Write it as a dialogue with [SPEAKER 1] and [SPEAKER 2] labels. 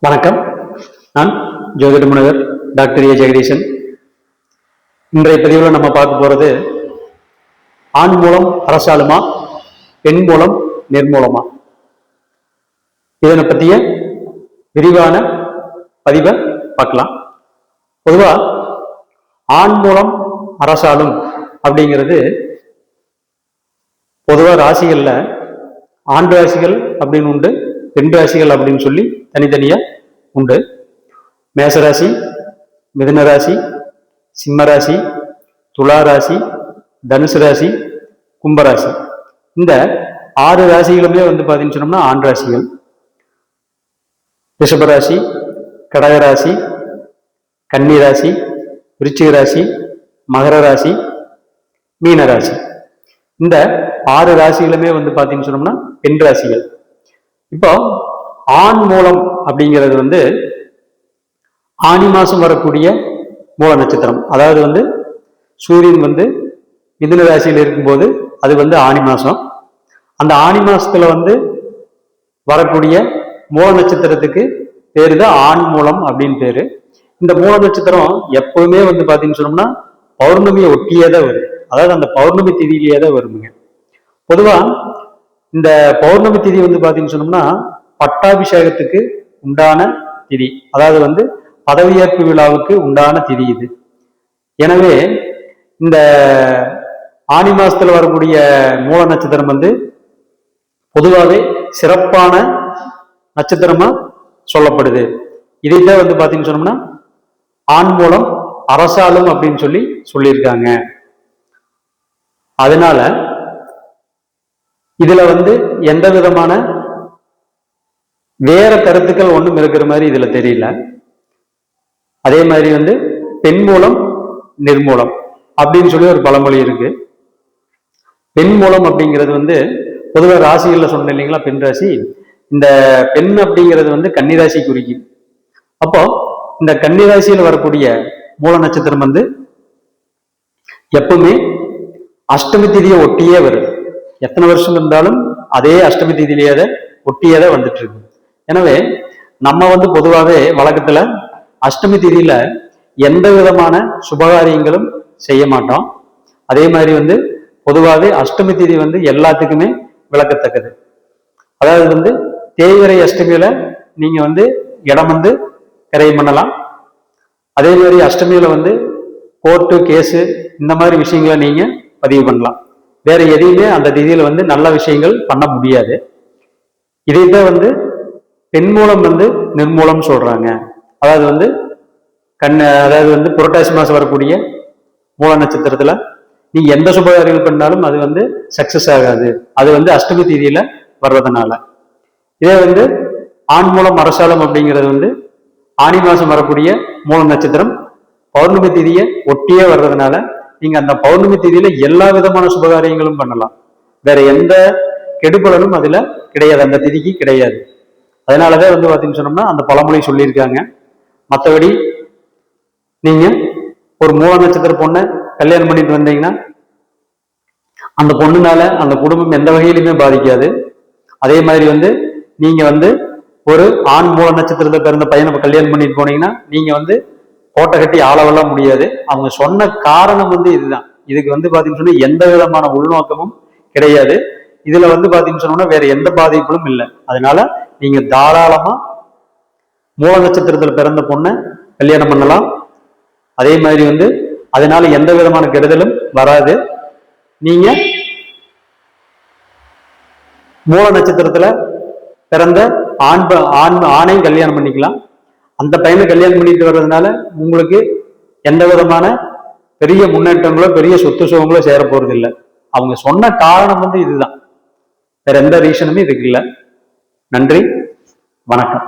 [SPEAKER 1] வணக்கம். நான் ஜோதிட முனைவர் டாக்டர் ஏ ஜெகதீசன். இன்றைய பதிவில் நம்ம பார்க்க போறது ஆண் மூலம் அரசாலுமா, பெண் மூலம் நிர்மூலமா, இதனை பற்றிய விரிவான பதிவை பார்க்கலாம். பொதுவா ஆண் மூலம் அரசாலும் அப்படிங்கிறது பொதுவா ராசிகள்ல ஆண் ராசிகள் அப்படின்னு உண்டு, பெண் ராசிகள் அப்படின்னு சொல்லி தனித்தனியா உண்டு. மேசராசி, மிதுன ராசி, சிம்ம ராசி, துலா ராசி, தனுசு ராசி, கும்பராசி, இந்த 6 ராசிகளுமே பாத்தீங்கன்னு சொன்னோம்னா ஆண் ராசிகள். ரிஷபராசி, கடகராசி, கன்னி ராசி, விருச்சிக ராசி, மகர ராசி, மீன ராசி, இந்த 6 ராசிகளுமே பாத்தீங்கன்னு சொன்னோம்னா பெண் ராசிகள். இப்போ ஆண் மூலம் அப்படிங்கிறது ஆனி மாசம் வரக்கூடிய மூல நட்சத்திரம். அதாவது சூரியன் மிதுன ராசியில் இருக்கும்போது அது ஆனி மாசம். அந்த ஆனி மாசத்துல வரக்கூடிய மூல நட்சத்திரத்துக்கு பேரு தான் ஆண் மூலம் அப்படின்னு பேரு. இந்த மூல நட்சத்திரம் எப்பவுமே பாத்தீங்கன்னு சொன்னோம்னா பௌர்ணமியை ஒட்டியே தான் வரும். அதாவது அந்த பௌர்ணமி திதியிலேயே தான் வருமுங்க. பொதுவா இந்த பௌர்ணமி திதி பாத்தீங்கன்னு சொன்னோம்னா பட்டாபிஷேகத்துக்கு உண்டான திதி, அதாவது பதவியேற்பு விழாவுக்கு உண்டான திதி இது. எனவே இந்த ஆனி மாசத்துல வரக்கூடிய மூல நட்சத்திரம் பொதுவாகவே சிறப்பான நட்சத்திரமா சொல்லப்படுது. இதைத்தான் பாத்தீங்கன்னு சொன்னோம்னா ஆண் மூலம் அரசாலும் அப்படின்னு சொல்லியிருக்காங்க. அதனால இதுல எந்த விதமான வேற கருத்துக்கள் ஒண்ணும் இருக்கிற மாதிரி இதுல தெரியல. அதே மாதிரி பெண் மூலம் நிர்மூலம் அப்படின்னு சொல்லி ஒரு பழமொழி இருக்கு. பெண் மூலம் அப்படிங்கிறது பொதுவாக ராசிகள்ல சொன்ன இல்லைங்களா, பெண் ராசி. இந்த பெண் அப்படிங்கிறது கன்னிராசி குறிக்கும். அப்போ இந்த கன்னிராசியில் வரக்கூடிய மூல நட்சத்திரம் எப்பவுமே அஷ்டமி திதியை ஒட்டியே வருது. எத்தனை வருஷம் இருந்தாலும் அதே அஷ்டமி திதியிலேயே ஒட்டியே வந்துட்டு இருக்கு. எனவே நம்ம பொதுவாகவே வழக்கத்துல அஷ்டமி திதியில எந்த விதமான சுபகாரியங்களும் செய்ய மாட்டோம். அதே மாதிரி பொதுவாகவே அஷ்டமி திதி எல்லாத்துக்குமே விளக்கத்தக்கது. அதாவது தேய்விரை அஷ்டமியில நீங்க இடம் கிரையம் பண்ணலாம். அதே மாதிரி அஷ்டமியில கோர்ட்டு கேஸு இந்த மாதிரி விஷயங்களை நீங்க பதிவு பண்ணலாம். வேற எதையுமே அந்த திதியில நல்ல விஷயங்கள் பண்ண முடியாது. இதைத்தான் பெண் மூலம் நிர்மூலம் சொல்றாங்க. அதாவது அதாவது புரட்டாசி மாசம் வரக்கூடிய மூல நட்சத்திரத்துல நீங்க எந்த சுபகாரியங்கள் பண்ணாலும் அது சக்சஸ் ஆகாது. அது அஷ்டமி தேதியில வர்றதுனால. இதே ஆண் மூலம் அரசாலம் அப்படிங்கிறது ஆனி மாசம் வரக்கூடிய மூல நட்சத்திரம் பௌர்ணமி தேதியை ஒட்டியே வர்றதுனால நீங்க அந்த பௌர்ணமி தேதியில எல்லா விதமான சுபகாரியங்களும் பண்ணலாம். வேற எந்த கெடுபலனும் அதுல கிடையாது, அந்த திதிக்கு கிடையாது. அதனாலதான் பாத்தீங்கன்னு சொன்னோம்னா அந்த பழமொழி சொல்லியிருக்காங்க. மற்றபடி நீங்க ஒரு மூல நட்சத்திர பொண்ணை கல்யாணம் பண்ணிட்டு வந்தீங்கன்னா அந்த பொண்ணுனால அந்த குடும்பம் எந்த வகையிலுமே பாதிக்காது. அதே மாதிரி நீங்க ஒரு ஆண் மூல நட்சத்திரத்தை பிறந்த பையனை கல்யாணம் பண்ணிட்டு போனீங்கன்னா நீங்க கோட்டை கட்டி ஆளவெல்லாம் முடியாது. அவங்க சொன்ன காரணம் இதுதான். இதுக்கு பாத்தீங்கன்னு சொன்னா எந்த விதமான உள்நோக்கமும் கிடையாது. இதுல பாத்தீங்கன்னு சொன்னோம்னா வேற எந்த பாதிப்பும் இல்லை. அதனால நீங்க தாராளமா மூல நட்சத்திரத்துல பிறந்த பொண்ணை கல்யாணம் பண்ணலாம். அதே மாதிரி அதனால எந்த விதமான கெடுதலும் வராது. நீங்க மூல நட்சத்திரத்துல பிறந்த ஆணையும் கல்யாணம் பண்ணிக்கலாம். அந்த பையனை கல்யாணம் பண்ணிட்டு வர்றதுனால உங்களுக்கு எந்த விதமான பெரிய முன்னேற்றங்களோ பெரிய சொத்து சுகங்களோ சேர போறது இல்லை. அவங்க சொன்ன காரணம் இதுதான். வேற எந்த ரீசனுமே இதுக்கு இல்லை. நன்றி, வணக்கம்.